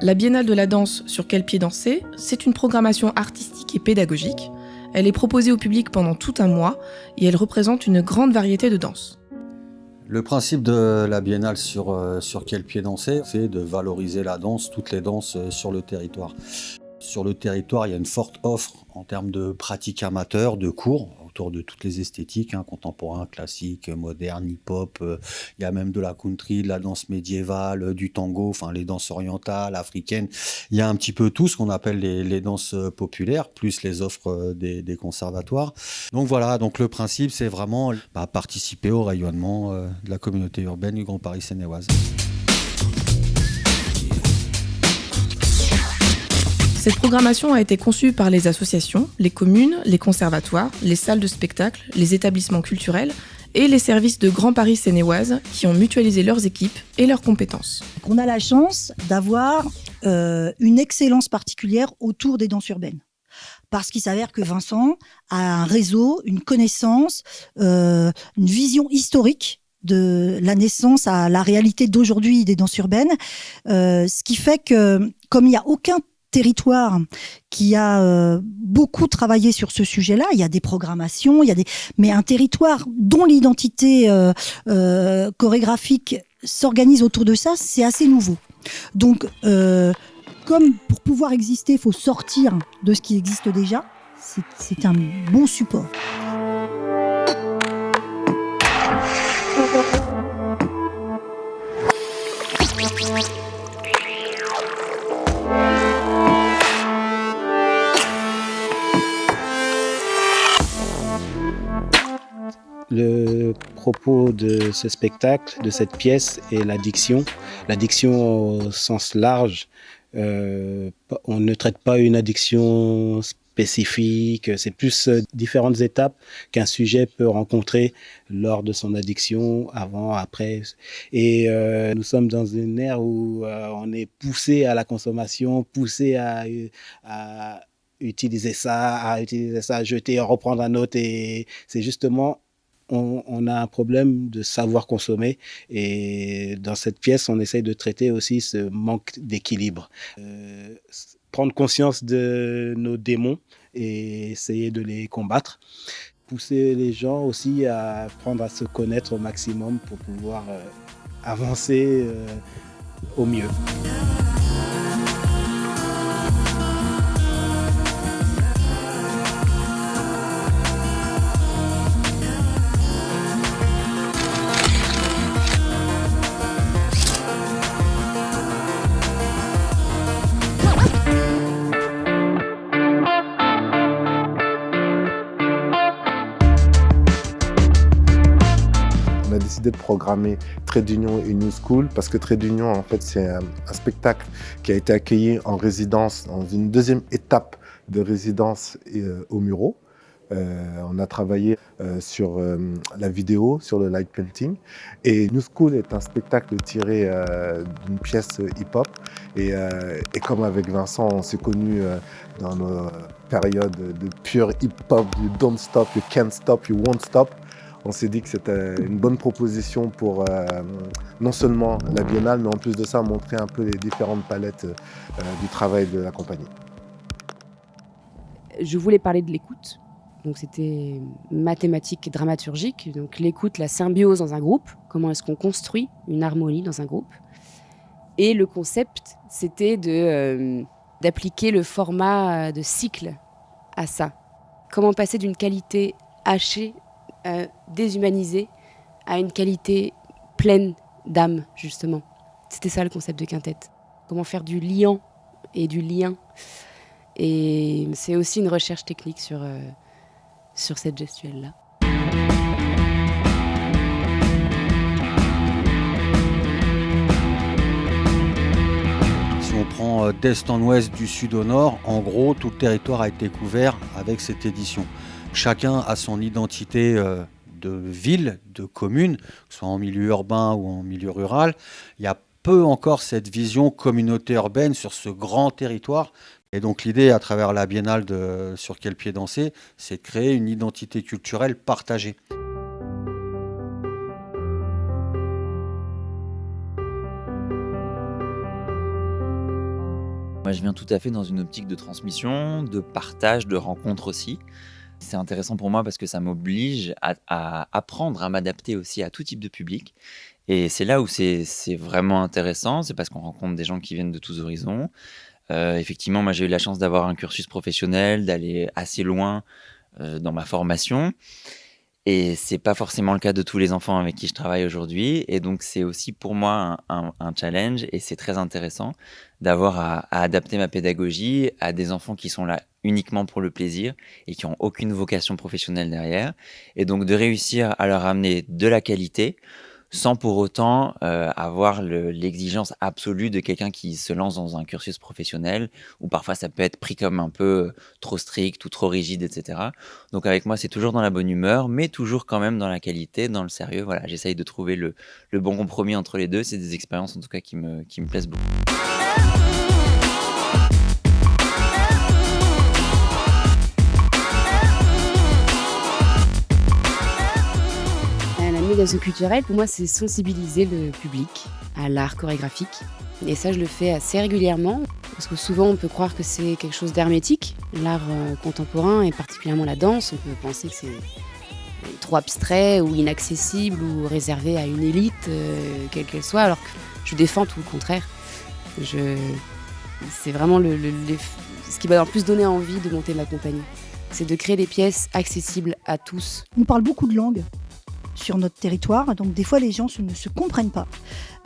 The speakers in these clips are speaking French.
La Biennale de la danse Sur quel pied danser, c'est une programmation artistique et pédagogique. Elle est proposée au public pendant tout un mois et elle représente une grande variété de danses. Le principe de la Biennale sur quel pied danser, c'est de valoriser la danse, toutes les danses sur le territoire. Sur le territoire, il y a une forte offre en termes de pratiques amateurs, de cours, autour de toutes les esthétiques, contemporain, classique, moderne, hip-hop. Il y a même de la country, de la danse médiévale, du tango, enfin les danses orientales, africaines. Il y a un petit peu tout ce qu'on appelle les danses populaires, plus les offres des conservatoires. Donc voilà, donc le principe, c'est vraiment participer au rayonnement de la communauté urbaine du Grand Paris Seine-et-Oise. Cette programmation a été conçue par les associations, les communes, les conservatoires, les salles de spectacle, les établissements culturels et les services de Grand Paris Seine-et-Oise qui ont mutualisé leurs équipes et leurs compétences. On a la chance d'avoir une excellence particulière autour des danses urbaines. Parce qu'il s'avère que Vincent a un réseau, une connaissance, une vision historique de la naissance à la réalité d'aujourd'hui des danses urbaines. Ce qui fait que, comme il n'y a aucun territoire qui a beaucoup travaillé sur ce sujet-là, il y a des programmations, mais un territoire dont l'identité chorégraphique s'organise autour de ça, c'est assez nouveau. Donc, comme pour pouvoir exister, il faut sortir de ce qui existe déjà, c'est un bon support. Le propos de ce spectacle, de cette pièce, est l'addiction. L'addiction au sens large. On ne traite pas une addiction spécifique, c'est plus différentes étapes qu'un sujet peut rencontrer lors de son addiction, avant, après. Et nous sommes dans une ère où on est poussé à la consommation, poussé à utiliser ça, à jeter, à reprendre un autre. Et c'est justement... On a un problème de savoir consommer et dans cette pièce, on essaye de traiter aussi ce manque d'équilibre. Prendre conscience de nos démons et essayer de les combattre. Pousser les gens aussi à apprendre à se connaître au maximum pour pouvoir avancer au mieux. On a décidé de programmer Trade Union et New School parce que Trade Union, en fait, c'est un spectacle qui a été accueilli en résidence, dans une deuxième étape de résidence au Muro. On a travaillé sur la vidéo, sur le light painting. Et New School est un spectacle tiré d'une pièce hip-hop. Et comme avec Vincent, on s'est connus dans nos périodes de pure hip-hop, du don't stop, you can't stop, you won't stop. On s'est dit que c'était une bonne proposition pour non seulement la Biennale, mais en plus de ça, montrer un peu les différentes palettes du travail de la compagnie. Je voulais parler de l'écoute. Donc c'était mathématique et dramaturgique. Donc l'écoute, la symbiose dans un groupe. Comment est-ce qu'on construit une harmonie dans un groupe? Et le concept, c'était d'appliquer le format de cycle à ça. Comment passer d'une qualité hachée, déshumanisée, à une qualité pleine d'âme, justement. C'était ça le concept de quintette. Comment faire du liant et du lien. Et c'est aussi une recherche technique sur cette gestuelle-là. Si on prend d'est en ouest, du sud au nord, en gros, tout le territoire a été couvert avec cette édition. Chacun a son identité de ville, de commune, que ce soit en milieu urbain ou en milieu rural. Il y a peu encore cette vision communauté urbaine sur ce grand territoire. Et donc l'idée, à travers la Biennale de Sur quel pied danser, c'est de créer une identité culturelle partagée. je viens tout à fait dans une optique de transmission, de partage, de rencontre aussi. C'est intéressant pour moi parce que ça m'oblige à apprendre à m'adapter aussi à tout type de public. Et c'est là où c'est vraiment intéressant, c'est parce qu'on rencontre des gens qui viennent de tous horizons. Effectivement, moi j'ai eu la chance d'avoir un cursus professionnel, d'aller assez loin dans ma formation. Et c'est pas forcément le cas de tous les enfants avec qui je travaille aujourd'hui. Et donc, c'est aussi pour moi un challenge et c'est très intéressant d'avoir à adapter ma pédagogie à des enfants qui sont là uniquement pour le plaisir et qui ont aucune vocation professionnelle derrière. Et donc, de réussir à leur amener de la qualité sans pour autant avoir l'exigence absolue de quelqu'un qui se lance dans un cursus professionnel, où parfois ça peut être pris comme un peu trop strict ou trop rigide, etc. Donc avec moi, c'est toujours dans la bonne humeur, mais toujours quand même dans la qualité, dans le sérieux. Voilà, j'essaye de trouver le bon compromis entre les deux. C'est des expériences en tout cas qui me plaisent beaucoup. La médiation culturelle, pour moi, c'est sensibiliser le public à l'art chorégraphique. Et ça, je le fais assez régulièrement, parce que souvent, on peut croire que c'est quelque chose d'hermétique. L'art contemporain, et particulièrement la danse, on peut penser que c'est trop abstrait ou inaccessible ou réservé à une élite, quelle qu'elle soit, alors que je défends tout le contraire. C'est vraiment ce qui m'a le plus donné envie de monter ma compagnie. C'est de créer des pièces accessibles à tous. On parle beaucoup de langues sur notre territoire, donc des fois les gens ne se comprennent pas,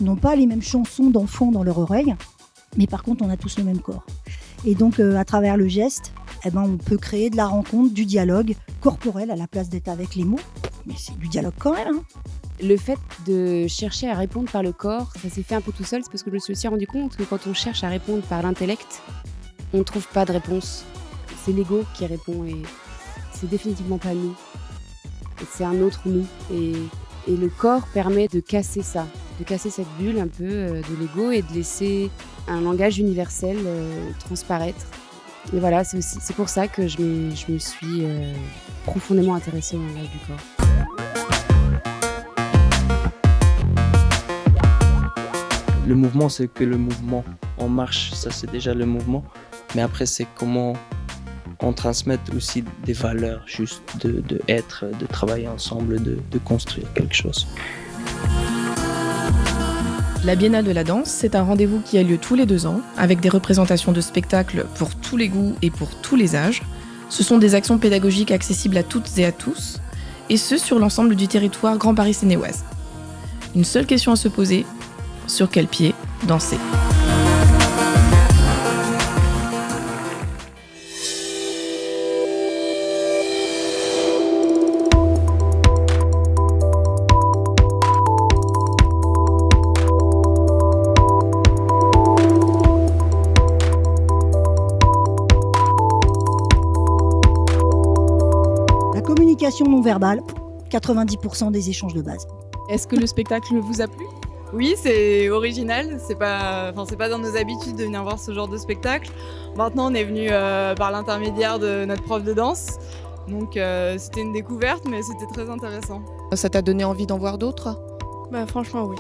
n'ont pas les mêmes chansons d'enfants dans leur oreille, mais par contre on a tous le même corps. Et donc à travers le geste, on peut créer de la rencontre, du dialogue corporel à la place d'être avec les mots, mais c'est du dialogue quand même. Le fait de chercher à répondre par le corps, ça s'est fait un peu tout seul, c'est parce que je me suis aussi rendu compte que quand on cherche à répondre par l'intellect, on ne trouve pas de réponse. C'est l'ego qui répond et c'est définitivement pas nous. C'est un autre nous. Et le corps permet de casser ça, de casser cette bulle un peu de l'ego et de laisser un langage universel transparaître. Et voilà, c'est pour ça que je me suis profondément intéressée au langage du corps. Le mouvement, c'est que le mouvement. On marche, ça c'est déjà le mouvement. Mais après, c'est comment on transmet aussi des valeurs, juste de être, de travailler ensemble, de construire quelque chose. La Biennale de la danse, c'est un rendez-vous qui a lieu tous les 2 ans, avec des représentations de spectacles pour tous les goûts et pour tous les âges. Ce sont des actions pédagogiques accessibles à toutes et à tous, et ce sur l'ensemble du territoire Grand Paris Seine-et-Oise. Une seule question à se poser, sur quel pied danser ? Non verbale, 90% des échanges de base. Est-ce que le spectacle vous a plu ? Oui, c'est original, c'est pas dans nos habitudes de venir voir ce genre de spectacle. Maintenant, on est venu par l'intermédiaire de notre prof de danse, donc c'était une découverte, mais c'était très intéressant. Ça t'a donné envie d'en voir d'autres ? Franchement, oui.